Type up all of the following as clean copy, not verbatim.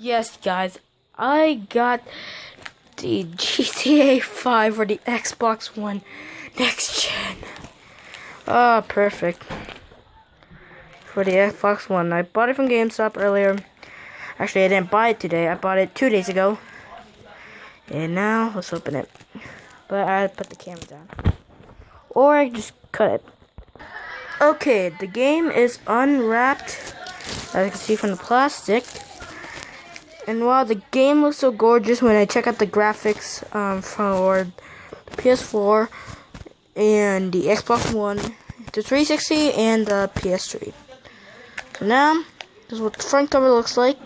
Yes, guys, I got the GTA 5 for the Xbox One next gen. Oh, perfect. For the Xbox One. I bought it from GameStop earlier. Actually, I didn't buy it today. I bought it 2 days ago. And now, let's open it. But I put the camera down. Or I just cut it. Okay, the game is unwrapped, as you can see from the plastic. And while the game looks so gorgeous when I check out the graphics for the PS4 and the Xbox One, the 360 and the PS3. So now, this is what the front cover looks like.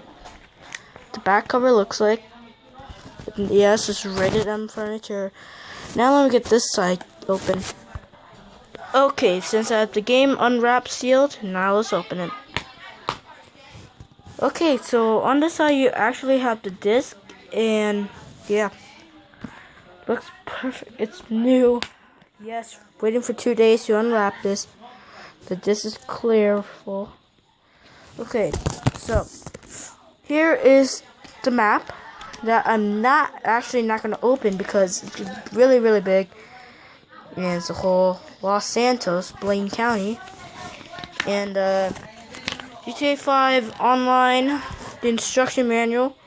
The back cover looks like. Yes, it's rated M furniture. Now let me get this side open. Okay, since I have the game unwrapped, sealed, now let's open it. Okay, so on this side you actually have the disc, and yeah, looks perfect. It's new. Yes, waiting for 2 days to unwrap this. The disc is clear, full. Okay, so here is the map that I'm not gonna open because it's really big, and it's the whole Los Santos, Blaine County, and GTA 5 online, the instruction manual.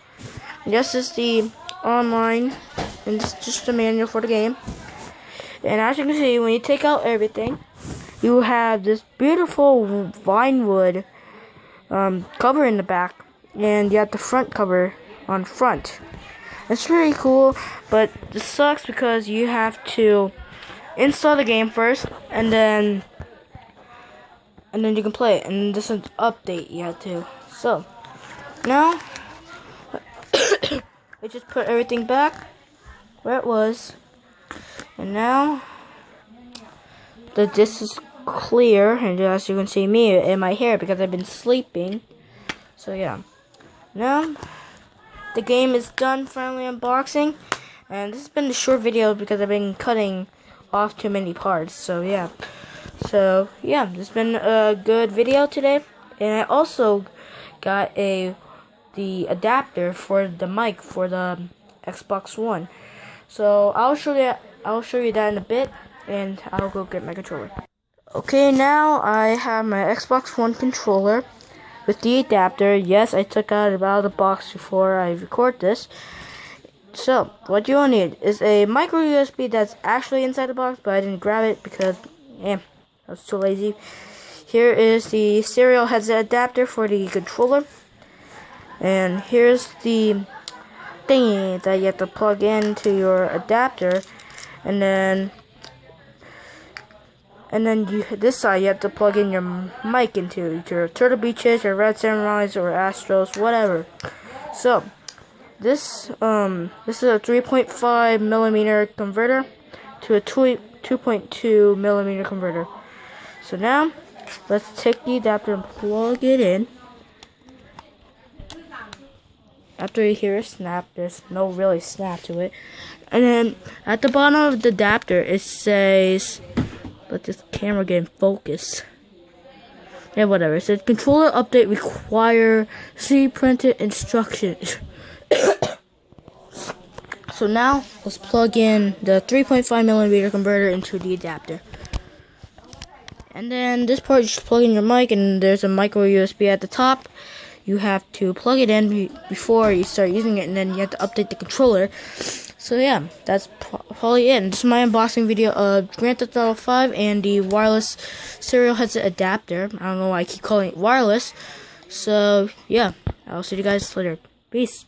This is the online, and this is just the manual for the game. And as you can see, when you take out everything, you have this beautiful vinewood cover in the back, and you have the front cover on front. It's really cool, but this sucks because you have to install the game first, and then you can play it, and this is an update you have to. So now I just put everything back where it was, and now the disc is clear, and as you can see me in my hair because I've been sleeping. So yeah, now the game is done. Finally unboxing, and this has been a short video because I've been cutting off too many parts. So yeah, this has been a good video today, and I also got the adapter for the mic for the Xbox One. So I'll show you that in a bit, and I'll go get my controller. Okay, now I have my Xbox One controller with the adapter. Yes, I took it out of the box before I record this. So, what you will need is a micro USB that's actually inside the box, but I didn't grab it because, I was too lazy. Here is the stereo headset adapter for the controller. And here's the thingy that you have to plug into your adapter. And then this side you have to plug in your mic into your Turtle Beaches, your Red Samurais, or Astros, whatever. So this is a 3.5 millimeter converter to a 2.2 millimeter converter. So now let's take the adapter and plug it in. After you hear a snap, there's no really snap to it. And then at the bottom of the adapter it says, let this camera get in focus. Yeah, whatever. It says controller update require see printed instructions. So now let's plug in the 3.5 millimeter converter into the adapter. And then this part, you just plug in your mic, and there's a micro USB at the top. You have to plug it in before you start using it, and then you have to update the controller. So yeah, that's probably it. And this is my unboxing video of Grand Theft Auto 5 and the wireless stereo headset adapter. I don't know why I keep calling it wireless. So yeah, I'll see you guys later. Peace.